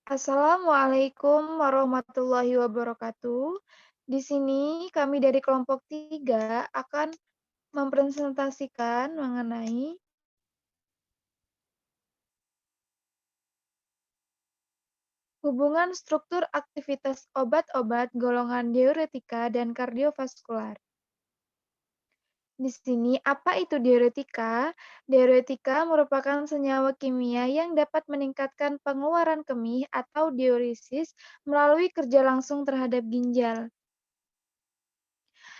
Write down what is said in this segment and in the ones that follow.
Assalamualaikum warahmatullahi wabarakatuh. Di sini kami dari kelompok 3 akan mempresentasikan mengenai hubungan struktur aktivitas obat-obat golongan diuretika dan kardiovaskular. Di sini, apa itu diuretika? Diuretika merupakan senyawa kimia yang dapat meningkatkan pengeluaran kemih atau diuresis melalui kerja langsung terhadap ginjal.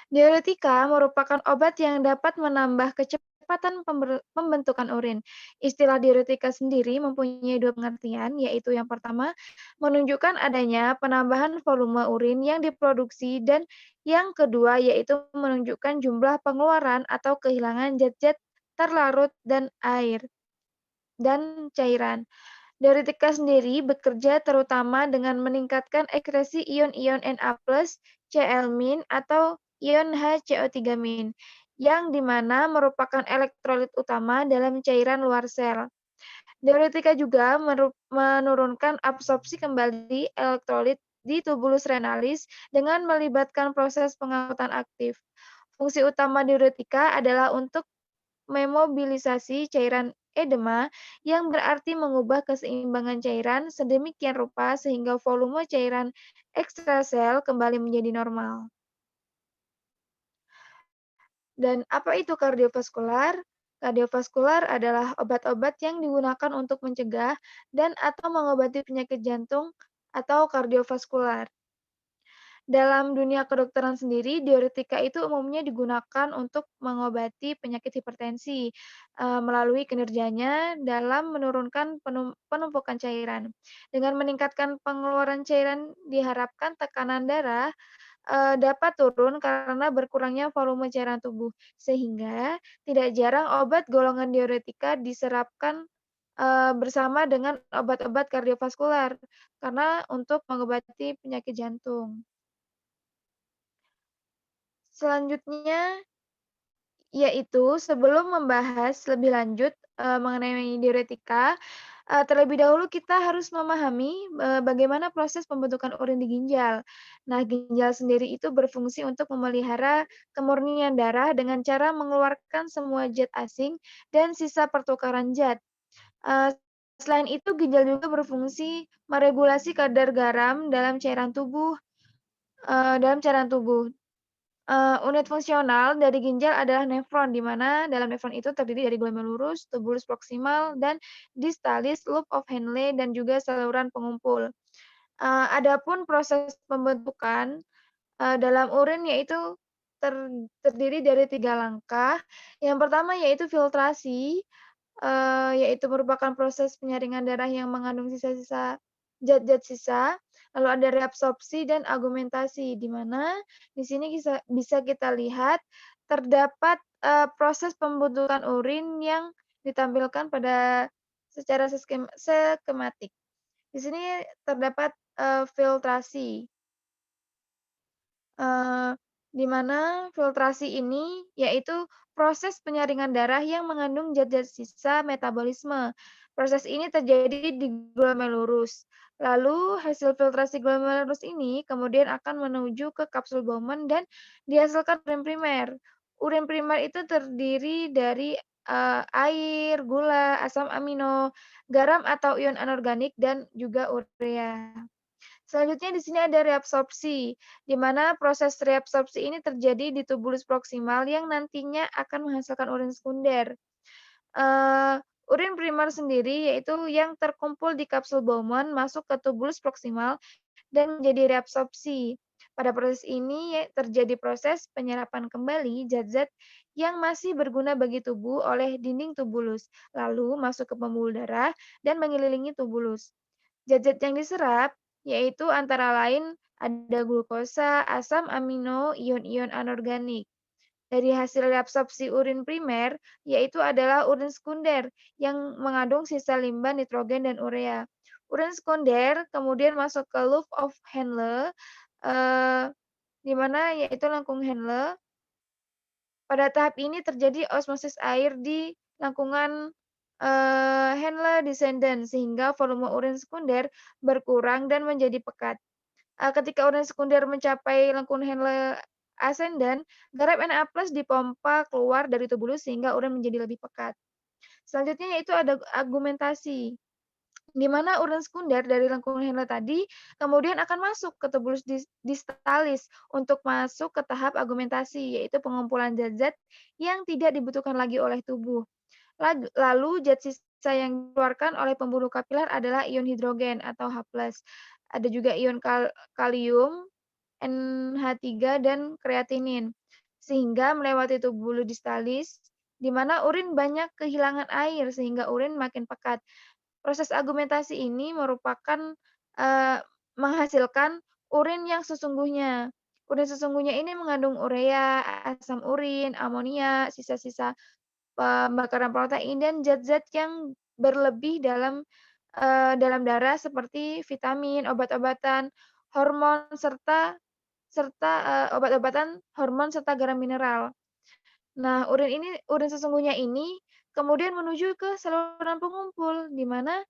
Diuretika merupakan obat yang dapat menambah kecepatan pembentukan urin. Istilah diuretika sendiri mempunyai dua pengertian, yaitu yang pertama, menunjukkan adanya penambahan volume urin yang diproduksi, dan yang kedua, yaitu menunjukkan jumlah pengeluaran atau kehilangan zat-zat terlarut dan air dan cairan. Diuretika sendiri bekerja terutama dengan meningkatkan ekskresi ion-ion Na+, Cl- atau ion HCO3-, yang dimana merupakan elektrolit utama dalam cairan luar sel. Diuretika juga menurunkan absorpsi kembali elektrolit di tubulus renalis dengan melibatkan proses pengangkutan aktif. Fungsi utama diuretika adalah untuk memobilisasi cairan edema, yang berarti mengubah keseimbangan cairan sedemikian rupa sehingga volume cairan ekstrasel kembali menjadi normal. Dan apa itu kardiovaskular? Kardiovaskular adalah obat-obat yang digunakan untuk mencegah dan atau mengobati penyakit jantung atau kardiovaskular. Dalam dunia kedokteran sendiri, diuretika itu umumnya digunakan untuk mengobati penyakit hipertensi, melalui kinerjanya dalam menurunkan penumpukan cairan. Dengan meningkatkan pengeluaran cairan, diharapkan tekanan darah, dapat turun karena berkurangnya volume cairan tubuh, sehingga tidak jarang obat golongan diuretika diserapkan, bersama dengan obat-obat kardiovaskular, karena untuk mengobati penyakit jantung. Selanjutnya, yaitu sebelum membahas lebih lanjut, mengenai diuretika, terlebih dahulu kita harus memahami, bagaimana proses pembentukan urin di ginjal. Nah, ginjal sendiri itu berfungsi untuk memelihara kemurnian darah dengan cara mengeluarkan semua zat asing dan sisa pertukaran zat. Eee, Selain itu, ginjal juga berfungsi meregulasi kadar garam dalam cairan tubuh. Unit fungsional dari ginjal adalah nefron, di mana dalam nefron itu terdiri dari glomerulus, tubulus proksimal, dan distalis, loop of Henle, dan juga saluran pengumpul. Adapun proses pembentukan, dalam urin yaitu ter terdiri dari 3 langkah. Yang pertama yaitu filtrasi, yaitu merupakan proses penyaringan darah yang mengandung sisa-sisa zat-zat sisa, lalu ada reabsorpsi dan augmentasi, di mana di sini bisa kita lihat terdapat, proses pembentukan urin yang ditampilkan pada secara skematik. Di sini terdapat, filtrasi. Eee, di mana filtrasi ini yaitu proses penyaringan darah yang mengandung zat-zat sisa metabolisme. Proses ini terjadi di glomerulus. Lalu hasil filtrasi glomerulus ini kemudian akan menuju ke kapsul Bowman dan dihasilkan urin primer. Urin primer itu terdiri dari, air, gula, asam amino, garam atau ion anorganik, dan juga urea. Selanjutnya di sini ada reabsorpsi, di mana proses reabsorpsi ini terjadi di tubulus proksimal yang nantinya akan menghasilkan urin sekunder. Urin primer sendiri yaitu yang terkumpul di kapsul Bowman masuk ke tubulus proksimal dan menjadi reabsorpsi. Pada proses ini terjadi proses penyerapan kembali zat-zat yang masih berguna bagi tubuh oleh dinding tubulus, lalu masuk ke pembuluh darah dan mengelilingi tubulus. Zat-zat yang diserap yaitu antara lain ada glukosa, asam amino, ion-ion anorganik. Dari hasil reabsorpsi urin primer, yaitu adalah urin sekunder yang mengandung sisa limbah nitrogen dan urea. Urin sekunder kemudian masuk ke loop of Henle, eee, di mana yaitu lengkung Henle. Pada tahap ini terjadi osmosis air di lengkungan Henle descendant sehingga volume urin sekunder berkurang dan menjadi pekat. Ketika urin sekunder mencapai lengkung Henle ascendant, garap Na+ dipompa keluar dari tubulus sehingga urin menjadi lebih pekat. Selanjutnya yaitu ada argumentasi, di mana urin sekunder dari lengkung Henle tadi kemudian akan masuk ke tubulus distalis untuk masuk ke tahap argumentasi, yaitu pengumpulan zat-zat yang tidak dibutuhkan lagi oleh tubuh. Lalu zat sisa yang dikeluarkan oleh pembuluh kapiler adalah ion hidrogen atau H+. Ada juga ion kalium, NH3 dan kreatinin. Sehingga melewati tubulus distalis di mana urin banyak kehilangan air sehingga urin makin pekat. Proses argumentasi ini merupakan, menghasilkan urin yang sesungguhnya. Urin sesungguhnya ini mengandung urea, asam urin, amonia, sisa-sisa pembakaran protein dan zat-zat yang berlebih dalam darah seperti vitamin, obat-obatan, hormon serta serta, obat-obatan, hormon serta garam mineral. Nah, urin sesungguhnya ini kemudian menuju ke saluran pengumpul, di mana,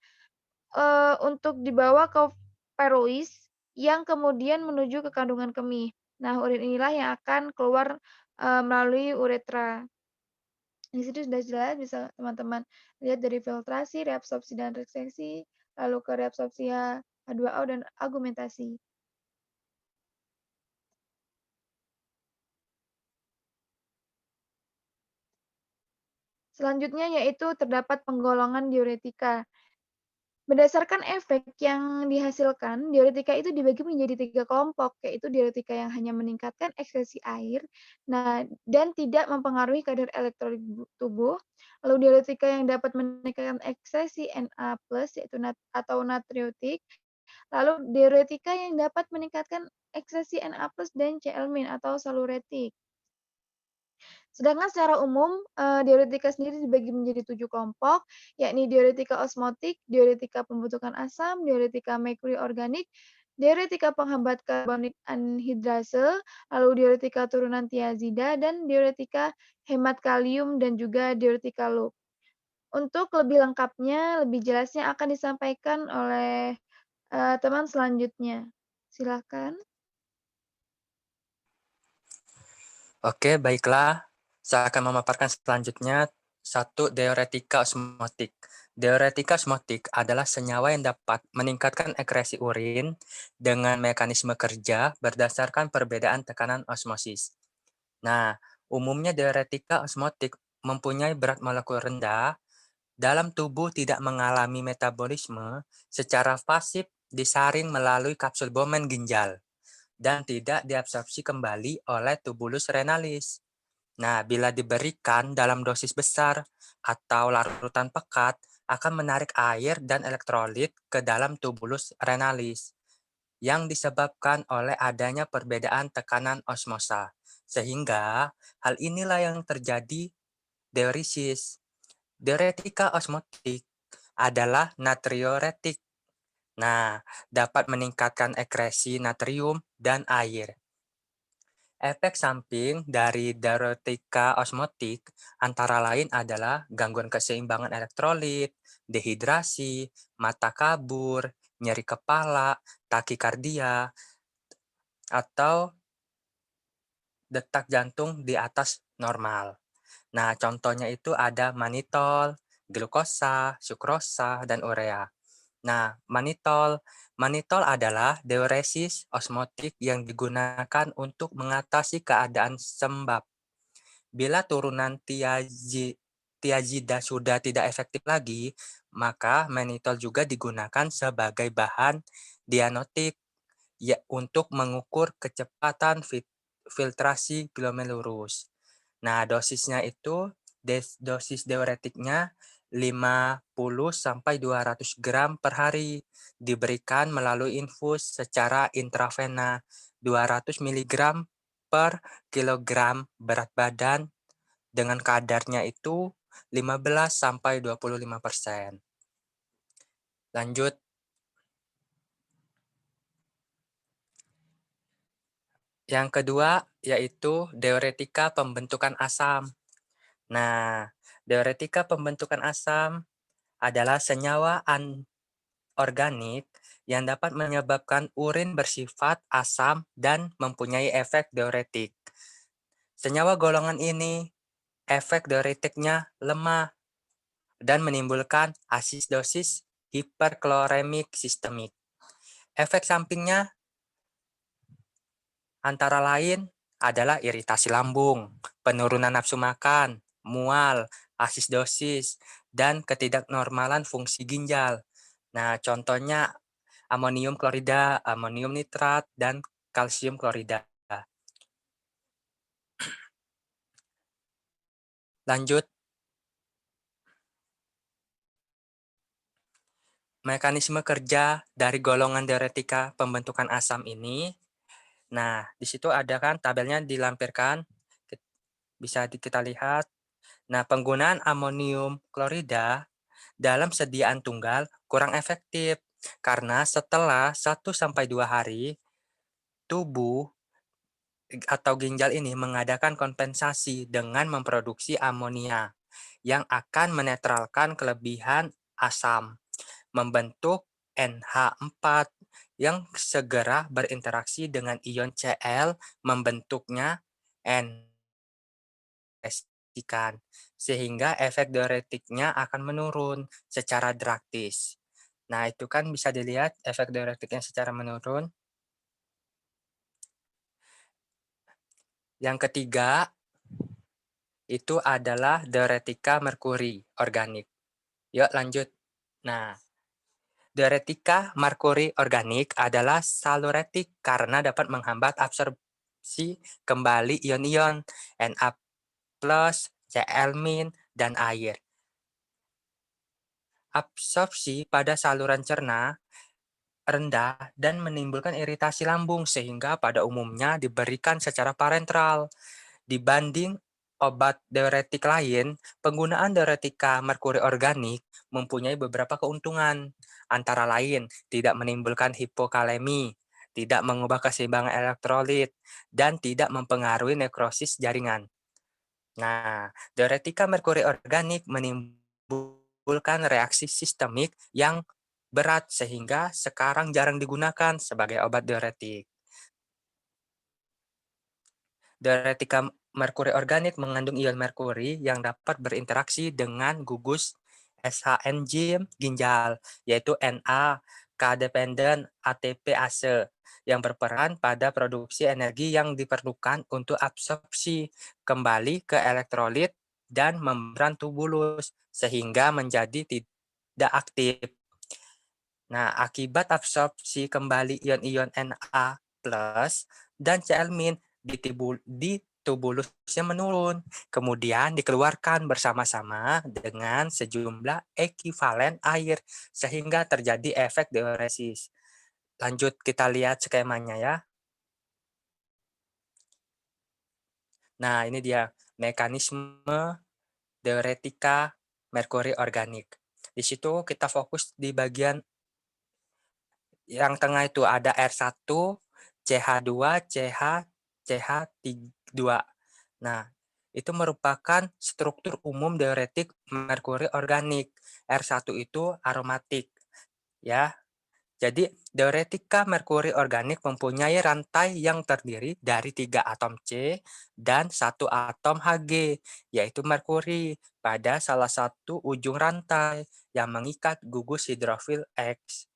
untuk dibawa ke varois yang kemudian menuju ke kandungan kemih. Nah, urin inilah yang akan keluar, melalui uretra. Di situ sudah jelas, bisa teman-teman lihat dari filtrasi, reabsorpsi dan reseksi, lalu ke reabsorpsi H2O dan argumentasi. Selanjutnya yaitu terdapat penggolongan diuretika. Berdasarkan efek yang dihasilkan, diuretika itu dibagi menjadi 3 kelompok, yaitu diuretika yang hanya meningkatkan ekskresi air, nah dan tidak mempengaruhi kadar elektrolit tubuh. Lalu diuretika yang dapat meningkatkan ekskresi Na+, yaitu atau natriuretik. Lalu diuretika yang dapat meningkatkan ekskresi Na+ dan Cl- atau saluretik. Sedangkan secara umum, diuretika sendiri dibagi menjadi 7 kelompok, yakni diuretika osmotik, diuretika pembentukan asam, diuretika merkuri organik, diuretika penghambat karbonik anhidrase, lalu diuretika turunan tiazida, dan diuretika hemat kalium, dan juga diuretika loop. Untuk lebih lengkapnya, lebih jelasnya akan disampaikan oleh, teman selanjutnya. Silakan. Oke, baiklah. Saya akan memaparkan selanjutnya satu diuretika osmotik. Diuretika osmotik adalah senyawa yang dapat meningkatkan ekskresi urin dengan mekanisme kerja berdasarkan perbedaan tekanan osmosis. Nah, umumnya diuretika osmotik mempunyai berat molekul rendah, dalam tubuh tidak mengalami metabolisme, secara pasif disaring melalui kapsul Bowman ginjal dan tidak diabsorpsi kembali oleh tubulus renalis. Nah, bila diberikan dalam dosis besar atau larutan pekat, akan menarik air dan elektrolit ke dalam tubulus renalis yang disebabkan oleh adanya perbedaan tekanan osmosa. Sehingga hal inilah yang terjadi diuresis. Diuretika osmotik adalah natriuretik. Nah, dapat meningkatkan ekskresi natrium dan air. Efek samping dari diuretika osmotik antara lain adalah gangguan keseimbangan elektrolit, dehidrasi, mata kabur, nyeri kepala, takikardia, atau detak jantung di atas normal. Nah, contohnya itu ada manitol, glukosa, sukrosa, dan urea. Nah, manitol. Manitol adalah diuresis osmotik yang digunakan untuk mengatasi keadaan sembab. Bila turunan tiazida sudah tidak efektif lagi, maka manitol juga digunakan sebagai bahan diagnostik ya, untuk mengukur kecepatan filtrasi glomerulus. Nah, dosisnya itu dosis diuretiknya 50 sampai 200 gram per hari, diberikan melalui infus secara intravena 200 mg per kilogram berat badan dengan kadarnya itu 15 sampai 25%. Lanjut, yang kedua yaitu diuretika pembentukan asam. Nah, diuretika pembentukan asam adalah senyawa anorganik yang dapat menyebabkan urin bersifat asam dan mempunyai efek diuretik. Senyawa golongan ini efek diuretiknya lemah dan menimbulkan asidosis hiperkloremik sistemik. Efek sampingnya antara lain adalah iritasi lambung, penurunan nafsu makan, mual, asidosis, dan ketidaknormalan fungsi ginjal. Nah, contohnya amonium klorida, amonium nitrat, dan kalsium klorida. Lanjut, mekanisme kerja dari golongan diuretika pembentukan asam ini. Nah, di situ ada kan tabelnya dilampirkan, bisa kita lihat. Nah, penggunaan amonium klorida dalam sediaan tunggal kurang efektif karena setelah 1 sampai 2 hari tubuh atau ginjal ini mengadakan kompensasi dengan memproduksi amonia yang akan menetralkan kelebihan asam, membentuk NH4 yang segera berinteraksi dengan ion Cl membentuknya N sehingga efek diuretiknya akan menurun secara drastis. Nah, itu kan bisa dilihat efek diuretiknya secara menurun. Yang ketiga, itu adalah diuretika merkuri organik. Yuk lanjut. Nah, diuretika merkuri organik adalah saluretik karena dapat menghambat absorpsi kembali ion-ion Na+, Cl-, dan air. Absorpsi pada saluran cerna rendah dan menimbulkan iritasi lambung sehingga pada umumnya diberikan secara parenteral. Dibanding obat diuretik lain, penggunaan diuretika merkuri organik mempunyai beberapa keuntungan, antara lain tidak menimbulkan hipokalemi, tidak mengubah keseimbangan elektrolit, dan tidak mempengaruhi nekrosis jaringan. Nah, diuretika merkuri organik menimbulkan reaksi sistemik yang berat sehingga sekarang jarang digunakan sebagai obat diuretik. Diuretika merkuri organik mengandung ion merkuri yang dapat berinteraksi dengan gugus SH enzim ginjal, yaitu Na, K-dependent ATPase, yang berperan pada produksi energi yang diperlukan untuk absorpsi kembali ke elektrolit dan membran tubulus, sehingga menjadi tidak aktif. Nah, akibat absorpsi kembali ion-ion Na plus dan Cl- di tubulusnya menurun, kemudian dikeluarkan bersama-sama dengan sejumlah ekivalen air, sehingga terjadi efek diuresis. Lanjut kita lihat skemanya ya. Nah, ini dia mekanisme diuretika merkuri organik. Di situ kita fokus di bagian yang tengah itu ada R1, CH2, CH, CH2. Nah, itu merupakan struktur umum diuretik merkuri organik. R1 itu aromatik, ya. Jadi, diuretika merkuri organik mempunyai rantai yang terdiri dari 3 atom C dan 1 atom Hg, yaitu merkuri, pada salah satu ujung rantai yang mengikat gugus hidrofil X.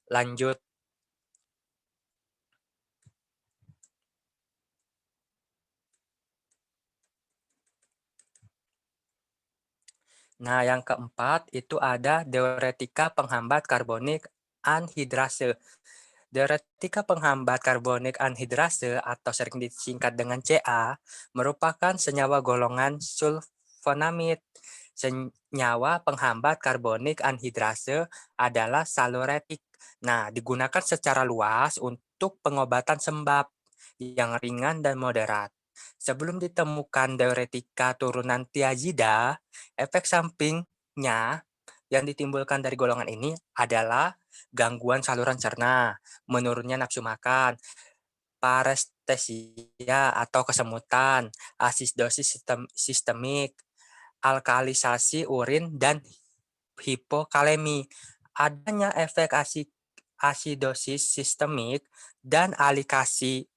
Lanjut. Nah, yang keempat itu ada diuretika penghambat karbonik anhidrase. Diuretika penghambat karbonik anhidrase atau sering disingkat dengan Ca merupakan senyawa golongan sulfonamid. Senyawa penghambat karbonik anhidrase adalah saluretik. Nah, digunakan secara luas untuk pengobatan sembab yang ringan dan moderat. Sebelum ditemukan diuretika turunan tiazida, efek sampingnya yang ditimbulkan dari golongan ini adalah gangguan saluran cerna, menurunnya nafsu makan, parestesia atau kesemutan, asidosis sistemik, alkalisasi urin, dan hipokalemi. Adanya efek asidosis sistemik dan alinisasi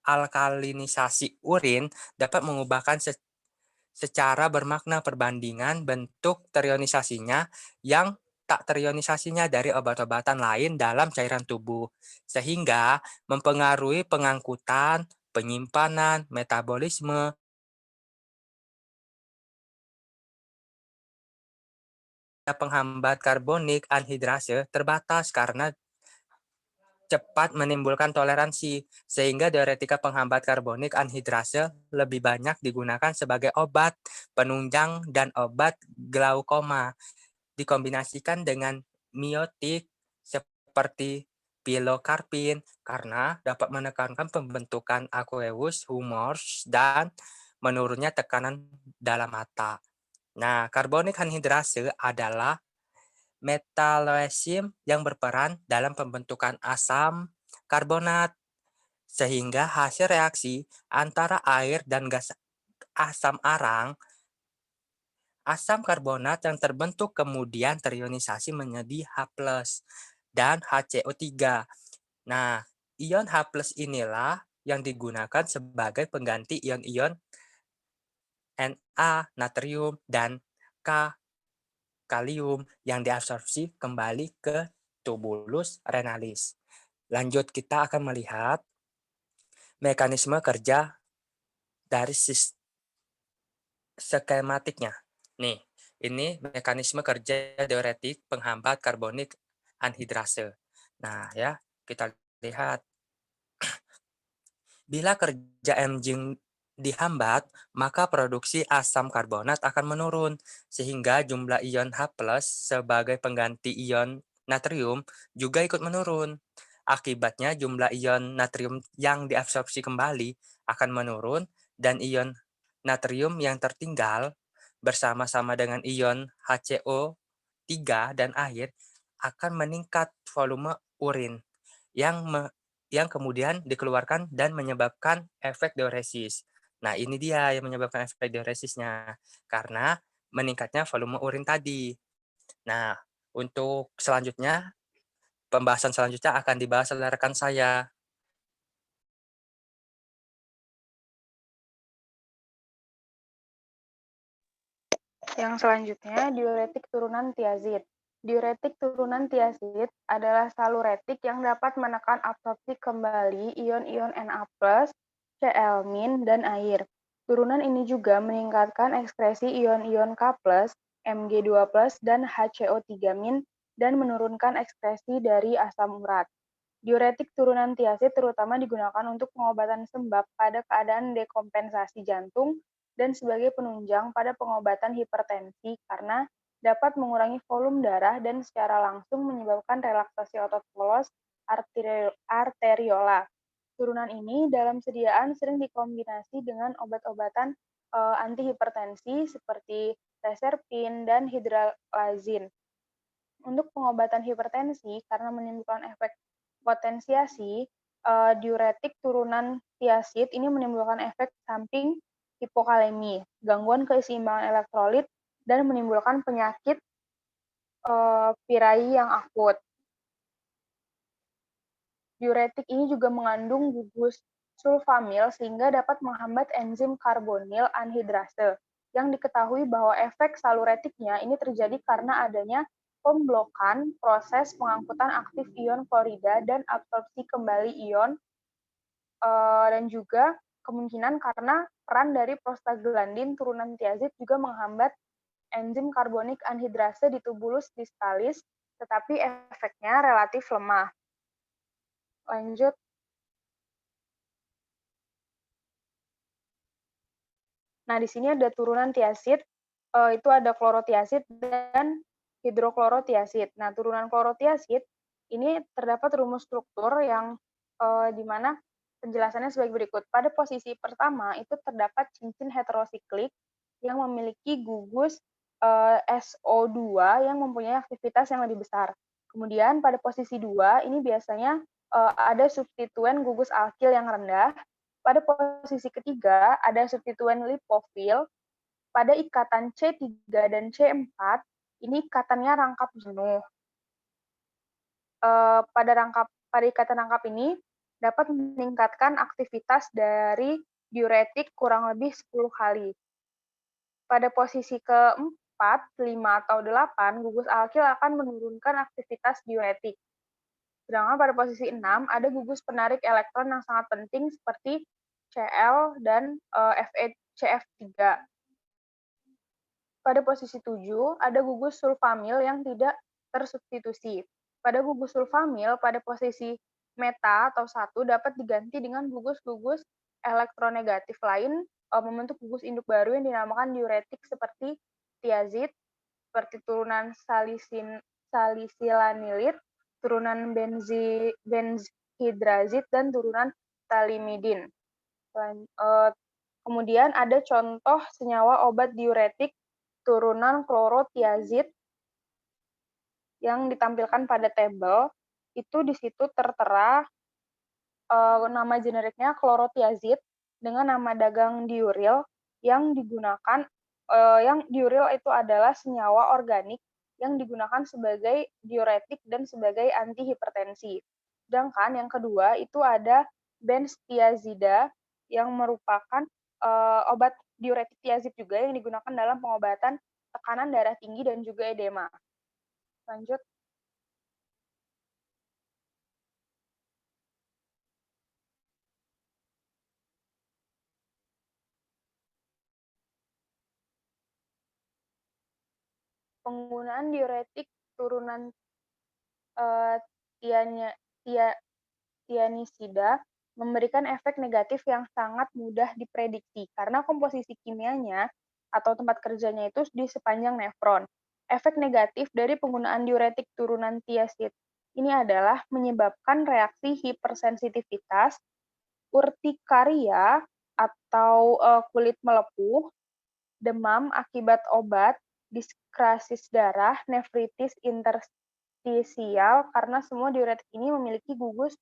alkalinisasi urin dapat mengubahkan secara bermakna perbandingan bentuk terionisasinya yang tak terionisasinya dari obat-obatan lain dalam cairan tubuh, sehingga mempengaruhi pengangkutan, penyimpanan, metabolisme, penghambat karbonik anhidrase terbatas karena cepat menimbulkan toleransi, sehingga diuretika penghambat karbonik anhidrase lebih banyak digunakan sebagai obat penunjang dan obat glaukoma, dikombinasikan dengan miotik seperti pilokarpin karena dapat menekankan pembentukan aqueous humors dan menurunnya tekanan dalam mata. Nah, karbonik anhidrase adalah metaloenzim yang berperan dalam pembentukan asam karbonat, sehingga hasil reaksi antara air dan gas asam arang, asam karbonat yang terbentuk kemudian terionisasi menjadi H+ dan HCO3. Nah, ion H+ inilah yang digunakan sebagai pengganti ion-ion Na, natrium, dan K, kalium yang diabsorpsi kembali ke tubulus renalis. Lanjut, kita akan melihat mekanisme kerja dari skematiknya. Nih, ini mekanisme kerja diuretik penghambat karbonik anhidrase. Nah, ya, kita lihat. Bila kerja enzim dihambat, maka produksi asam karbonat akan menurun, sehingga jumlah ion H+ sebagai pengganti ion natrium juga ikut menurun. Akibatnya jumlah ion natrium yang diabsorpsi kembali akan menurun dan ion natrium yang tertinggal bersama-sama dengan ion HCO3 dan air akan meningkat volume urin yang yang kemudian dikeluarkan dan menyebabkan efek diuresis. Nah, ini dia yang menyebabkan efek diuresisnya, karena meningkatnya volume urin tadi. Nah, untuk selanjutnya, pembahasan selanjutnya akan dibahas oleh rekan saya. Yang selanjutnya, diuretik turunan tiazid. Diuretik turunan tiazid adalah saluretik yang dapat menekan absorpsi kembali ion-ion Na+, Cl- dan air. Turunan ini juga meningkatkan ekskresi ion-ion K+, Mg2+, dan HCO3- dan menurunkan ekskresi dari asam urat. Diuretik turunan tiazid terutama digunakan untuk pengobatan sembab pada keadaan dekompensasi jantung dan sebagai penunjang pada pengobatan hipertensi karena dapat mengurangi volume darah dan secara langsung menyebabkan relaksasi otot polos arteriola. Turunan ini dalam sediaan sering dikombinasi dengan obat-obatan antihipertensi seperti reserpin dan hidralazin. Untuk pengobatan hipertensi karena menimbulkan efek potensiasi, diuretik turunan tiazid ini menimbulkan efek samping hipokalemi, gangguan keseimbangan elektrolit, dan menimbulkan penyakit pirai yang akut. Diuretik ini juga mengandung gugus sulfamil sehingga dapat menghambat enzim karbonil anhidrase, yang diketahui bahwa efek saluretiknya ini terjadi karena adanya pemblokan proses pengangkutan aktif ion klorida dan absorpsi kembali ion, dan juga kemungkinan karena peran dari prostaglandin turunan tiazid juga menghambat enzim karbonik anhidrase di tubulus distalis, tetapi efeknya relatif lemah. Lanjut. Nah, di sini ada turunan tiazid, itu ada klorotiazid dan hidroklorotiazid. Nah, turunan klorotiazid ini terdapat rumus struktur yang di mana penjelasannya sebagai berikut. Pada posisi pertama itu terdapat cincin heterosiklik yang memiliki gugus SO2 yang mempunyai aktivitas yang lebih besar. Kemudian pada posisi 2 ini biasanya ada substituen gugus alkil yang rendah. Pada posisi ketiga ada substituen lipofil Pada ikatan C3 dan C4, ini ikatannya rangkap jenuh. Pada ikatan rangkap ini dapat meningkatkan aktivitas dari diuretik kurang lebih 10 kali. Pada posisi keempat, 5, atau 8, gugus alkil akan menurunkan aktivitas diuretik. Sedangkan pada posisi 6, ada gugus penarik elektron yang sangat penting seperti Cl dan CF3. Pada posisi 7, ada gugus sulfamil yang tidak tersubstitusi. Pada gugus sulfamil, pada posisi meta atau 1 dapat diganti dengan gugus-gugus elektronegatif lain membentuk gugus induk baru yang dinamakan diuretik seperti tiazid, seperti turunan salisilanilid, turunan benzhidrazid, dan turunan talimidin. Kemudian ada contoh senyawa obat diuretik turunan klorotiazid yang ditampilkan pada tabel. Itu di situ tertera nama generiknya klorotiazid dengan nama dagang diuril yang digunakan. Yang diuril itu adalah senyawa organik yang digunakan sebagai diuretik dan sebagai antihipertensi. Sedangkan yang kedua itu ada benztiazida yang merupakan obat diuretik tiazid juga yang digunakan dalam pengobatan tekanan darah tinggi dan juga edema. Lanjut. Penggunaan diuretik turunan tianisida memberikan efek negatif yang sangat mudah diprediksi karena komposisi kimianya atau tempat kerjanya itu di sepanjang nefron. Efek negatif dari penggunaan diuretik turunan tiazid ini adalah menyebabkan reaksi hipersensitivitas, urtikaria atau kulit melepuh, demam akibat obat, diskrasis darah, nefritis interstisial karena semua diuretik ini memiliki gugus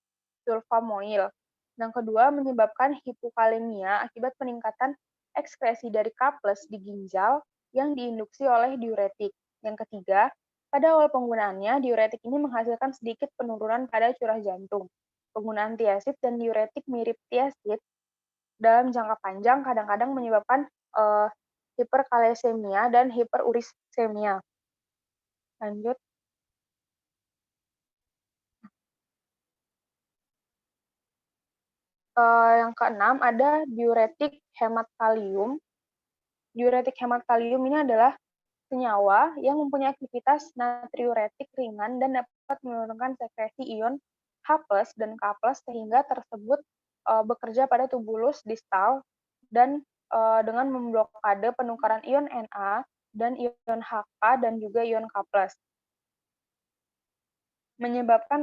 sulfamoil. Yang kedua, menyebabkan hipokalemia akibat peningkatan ekskresi dari K+ di ginjal yang diinduksi oleh diuretik. Yang ketiga, pada awal penggunaannya, diuretik ini menghasilkan sedikit penurunan pada curah jantung. Penggunaan tiazid dan diuretik mirip tiazid dalam jangka panjang kadang-kadang menyebabkan hiperkalesemia dan hiperurisemia. Lanjut. Yang keenam ada diuretik hemat kalium. Diuretik hemat kalium ini adalah senyawa yang mempunyai aktivitas natriuretik ringan dan dapat menurunkan sekresi ion H+ dan K+ sehingga tersebut bekerja pada tubulus distal dan dengan memblokade penukaran ion Na dan ion Hk dan juga ion K+. Menyebabkan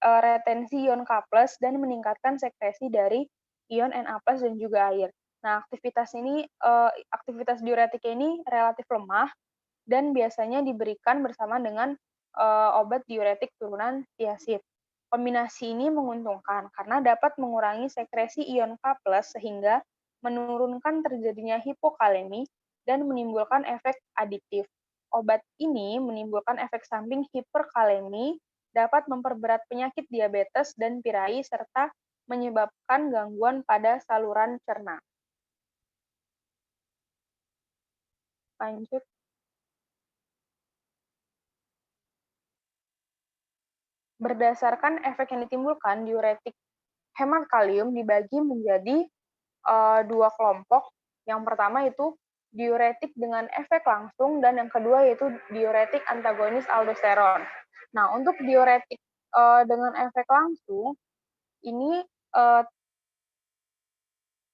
retensi ion K+ dan meningkatkan sekresi dari ion Na+ dan juga air. Nah, aktivitas diuretik ini relatif lemah dan biasanya diberikan bersama dengan obat diuretik turunan tiazid. Kombinasi ini menguntungkan karena dapat mengurangi sekresi ion K+ sehingga menurunkan terjadinya hipokalemi dan menimbulkan efek aditif. Obat ini menimbulkan efek samping hiperkalemi, dapat memperberat penyakit diabetes dan pirai, serta menyebabkan gangguan pada saluran cerna. Lanjut. Berdasarkan efek yang ditimbulkan, diuretik hemat kalium dibagi menjadi dua kelompok. Yang pertama itu diuretik dengan efek langsung, dan yang kedua yaitu diuretik antagonis aldosteron. Nah, untuk diuretik dengan efek langsung, ini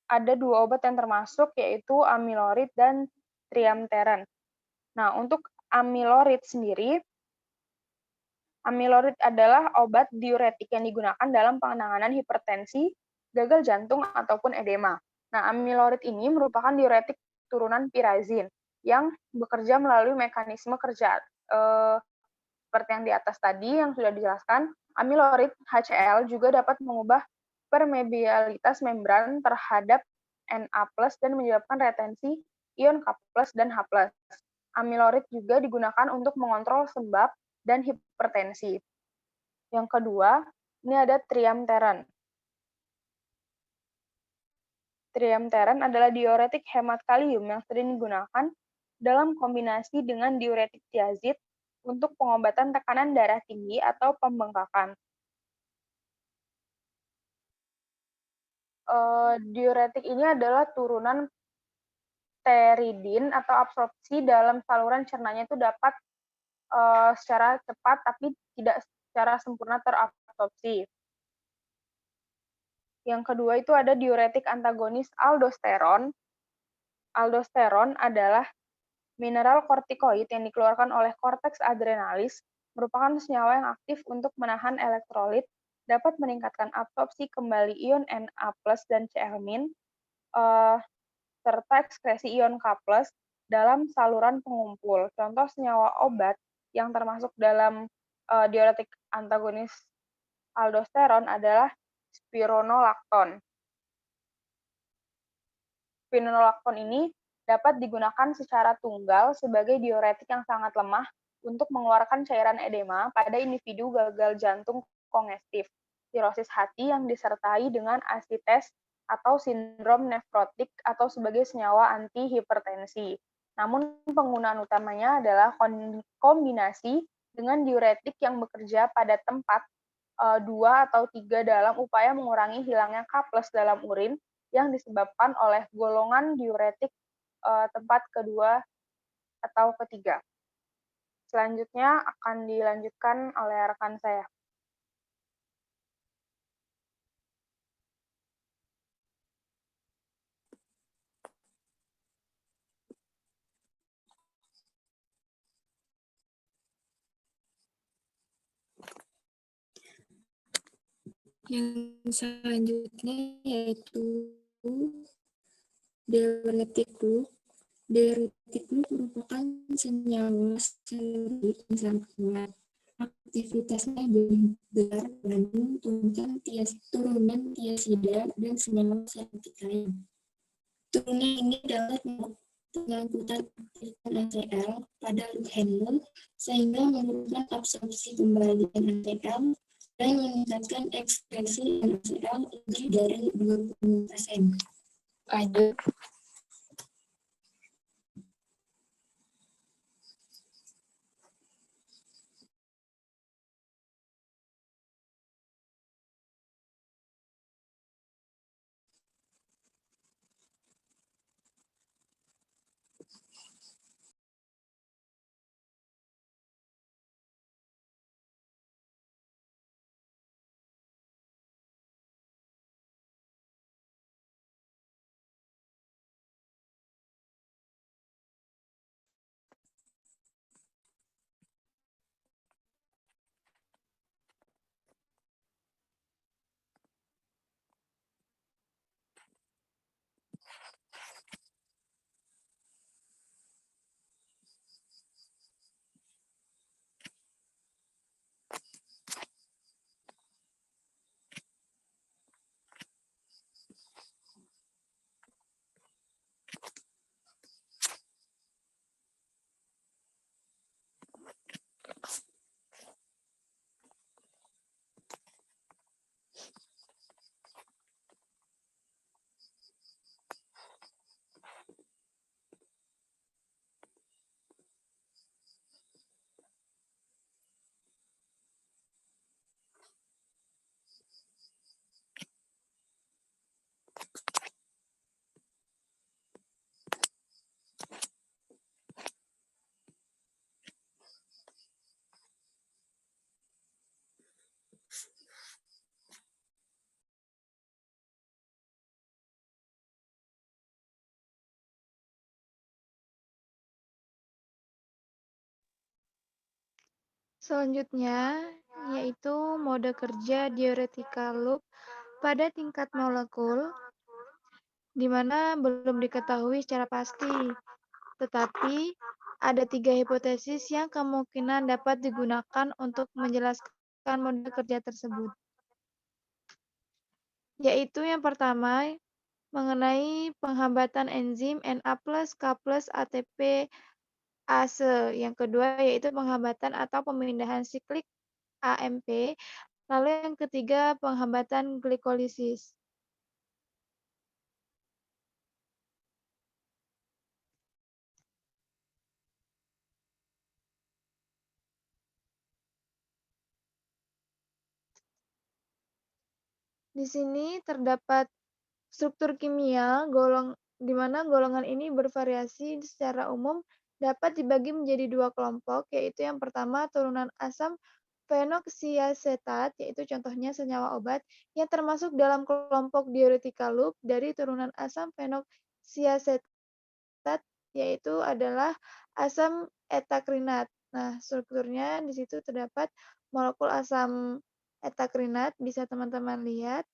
ada dua obat yang termasuk, yaitu amilorid dan triamteran. Nah, untuk amilorid sendiri, amilorid adalah obat diuretik yang digunakan dalam penanganan hipertensi, gagal jantung, ataupun edema. Nah, amilorid ini merupakan diuretik turunan pirazin yang bekerja melalui mekanisme kerja seperti yang di atas tadi yang sudah dijelaskan. Amilorid HCl juga dapat mengubah permeabilitas membran terhadap Na+ dan menyebabkan retensi ion K+ dan H+. Amiloid juga digunakan untuk mengontrol sebab dan hipertensi. Yang kedua, ini ada triamteran. Triamteran adalah diuretik hemat kalium yang sering digunakan dalam kombinasi dengan diuretik tiazid untuk pengobatan tekanan darah tinggi atau pembengkakan. Diuretik ini adalah turunan pteridin atau absorpsi dalam saluran cernanya itu dapat secara cepat tapi tidak secara sempurna terabsorpsi. Yang kedua itu ada diuretik antagonis aldosteron. Aldosteron adalah mineral kortikoid yang dikeluarkan oleh korteks adrenalis, merupakan senyawa yang aktif untuk menahan elektrolit, dapat meningkatkan absorpsi kembali ion Na+ dan Cl-, serta ekskresi ion K+ dalam saluran pengumpul. Contoh senyawa obat yang termasuk dalam diuretik antagonis aldosteron adalah spironolakton. Spironolakton ini dapat digunakan secara tunggal sebagai diuretik yang sangat lemah untuk mengeluarkan cairan edema pada individu gagal jantung kongestif, sirosis hati yang disertai dengan asites atau sindrom nefrotik atau sebagai senyawa antihipertensi. Namun penggunaan utamanya adalah kombinasi dengan diuretik yang bekerja pada tempat 2 atau 3 dalam upaya mengurangi hilangnya K+ dalam urin yang disebabkan oleh golongan diuretik tempat kedua atau ketiga. Selanjutnya akan dilanjutkan oleh rekan saya. Yang selanjutnya yaitu diuretik gluk. Diuretik gluk merupakan senyawa seluloid yang sangat kuat. Aktivitasnya bergantung turunan tiazida dan senyawa sensitif lain. Turunan ini dapat pengangkutan aktifan NaCl pada luhenol sehingga menurunkan absorpsi kembali NaCl dan meningkatkan ekspresi NaCl lebih dari 20%. Lanjut. Selanjutnya, yaitu mode kerja diuretika loop pada tingkat molekul, di mana belum diketahui secara pasti. Tetapi, ada 3 hipotesis yang kemungkinan dapat digunakan untuk menjelaskan mode kerja tersebut. Yaitu yang pertama, mengenai penghambatan enzim Na+, K+, ATP, ase. Yang kedua yaitu penghambatan atau pemindahan siklik AMP. Lalu yang ketiga penghambatan glikolisis. Di sini terdapat struktur kimia di mana golongan ini bervariasi secara umum dapat dibagi menjadi dua kelompok, yaitu yang pertama turunan asam phenoxyacetat, yaitu contohnya senyawa obat, yang termasuk dalam kelompok diuretika loop dari turunan asam phenoxyacetat, yaitu adalah asam etakrinat. Nah, strukturnya di situ terdapat molekul asam etakrinat, bisa teman-teman lihat.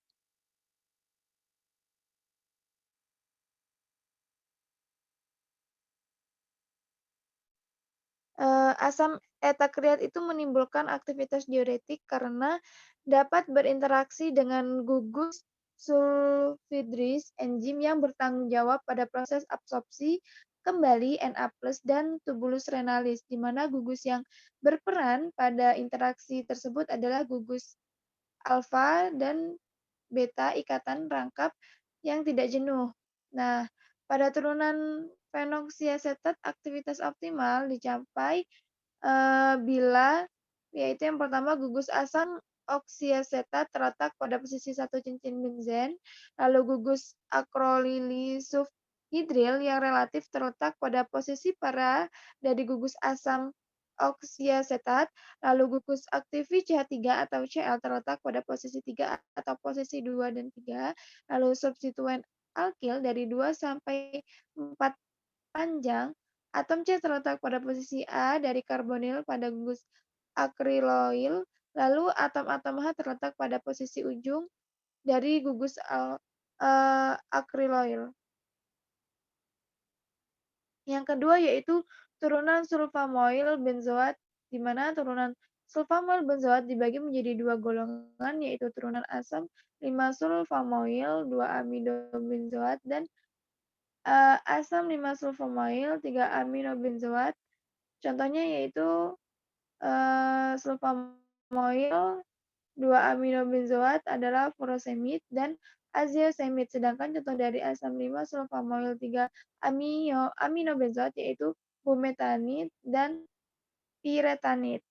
Asam etakriat itu menimbulkan aktivitas diuretik karena dapat berinteraksi dengan gugus sulfhidris, enzim yang bertanggung jawab pada proses absorpsi kembali Na+ dan tubulus renalis, di mana gugus yang berperan pada interaksi tersebut adalah gugus alfa dan beta ikatan rangkap yang tidak jenuh. Nah, pada turunan phenoxyacetat aktivitas optimal dicapai bila yaitu yang pertama gugus asam oksiasetat terletak pada posisi satu cincin benzen, lalu gugus akrolilisufhidril yang relatif terletak pada posisi para dari gugus asam oksiasetat, lalu gugus aktivi CH3 atau Cl terletak pada posisi 3 atau posisi 2 dan 3, lalu substituen alkil dari 2 sampai 4 panjang. Atom C terletak pada posisi A dari karbonil pada gugus akriloil, lalu atom-atom H terletak pada posisi ujung dari gugus akriloil. Yang kedua yaitu turunan sulfamoil benzoat, di mana turunan sulfamoil benzoat dibagi menjadi dua golongan, yaitu turunan asam 5-sulfamoil 2-aminobenzoat dan asam 5-sulfamoil 3-aminobenzoat. Contohnya yaitu sulfamoil 2-aminobenzoat adalah furosemid dan azeosemid, sedangkan contoh dari asam 5-sulfamoil 3-aminobenzoat yaitu bumetanid dan piretanid.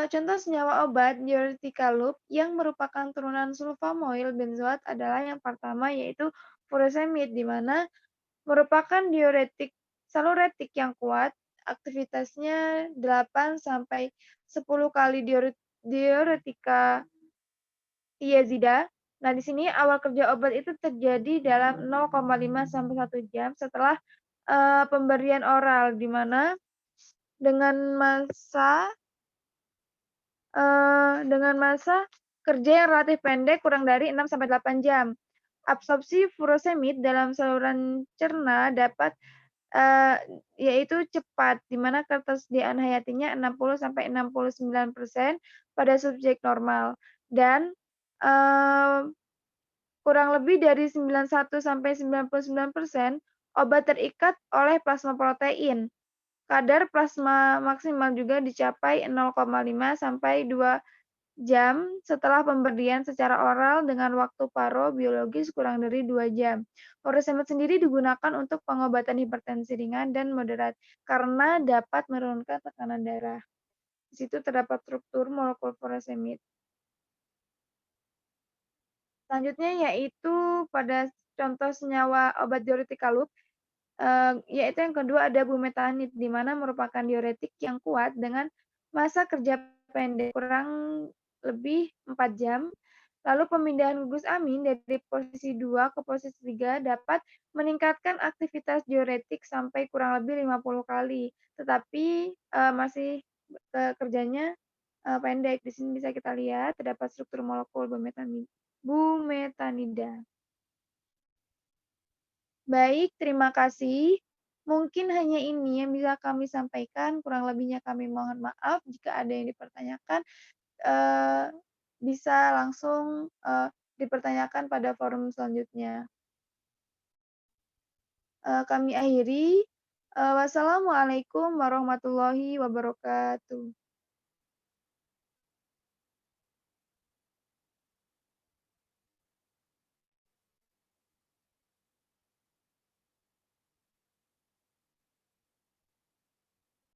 Contoh senyawa obat diuretika loop yang merupakan turunan sulfamoil benzoat adalah yang pertama yaitu furosemid, di mana merupakan diuretik saluretik yang kuat, aktivitasnya 8 sampai 10 kali diuretika tiazida. Nah, di sini awal kerja obat itu terjadi dalam 0,5 sampai 1 jam setelah pemberian oral, di mana dengan masa kerja yang relatif pendek kurang dari 6 sampai 8 jam. Absorpsi furosemid dalam saluran cerna dapat yaitu cepat, di mana ketersediaan hayatinya 60 sampai 69% pada subjek normal dan kurang lebih dari 91 sampai 99% obat terikat oleh plasma protein. Kadar plasma maksimal juga dicapai 0,5 sampai 2 jam setelah pemberian secara oral dengan waktu paro biologis kurang dari 2 jam. Furosemid sendiri digunakan untuk pengobatan hipertensi ringan dan moderat karena dapat menurunkan tekanan darah. Di situ terdapat struktur molekul furosemid. Selanjutnya yaitu pada contoh senyawa obat diuretika loop, yaitu yang kedua ada bumetanid, di mana merupakan diuretik yang kuat dengan masa kerja pendek kurang lebih 4 jam. Lalu pemindahan gugus amin dari posisi 2 ke posisi 3 dapat meningkatkan aktivitas diuretik sampai kurang lebih 50 kali, tetapi masih kerjanya pendek. Di sini bisa kita lihat terdapat struktur molekul bumetanida. Baik, terima kasih. Mungkin hanya ini yang bisa kami sampaikan, kurang lebihnya kami mohon maaf jika ada yang dipertanyakan. bisa langsung dipertanyakan pada forum selanjutnya. Kami akhiri. Wassalamualaikum warahmatullahi wabarakatuh.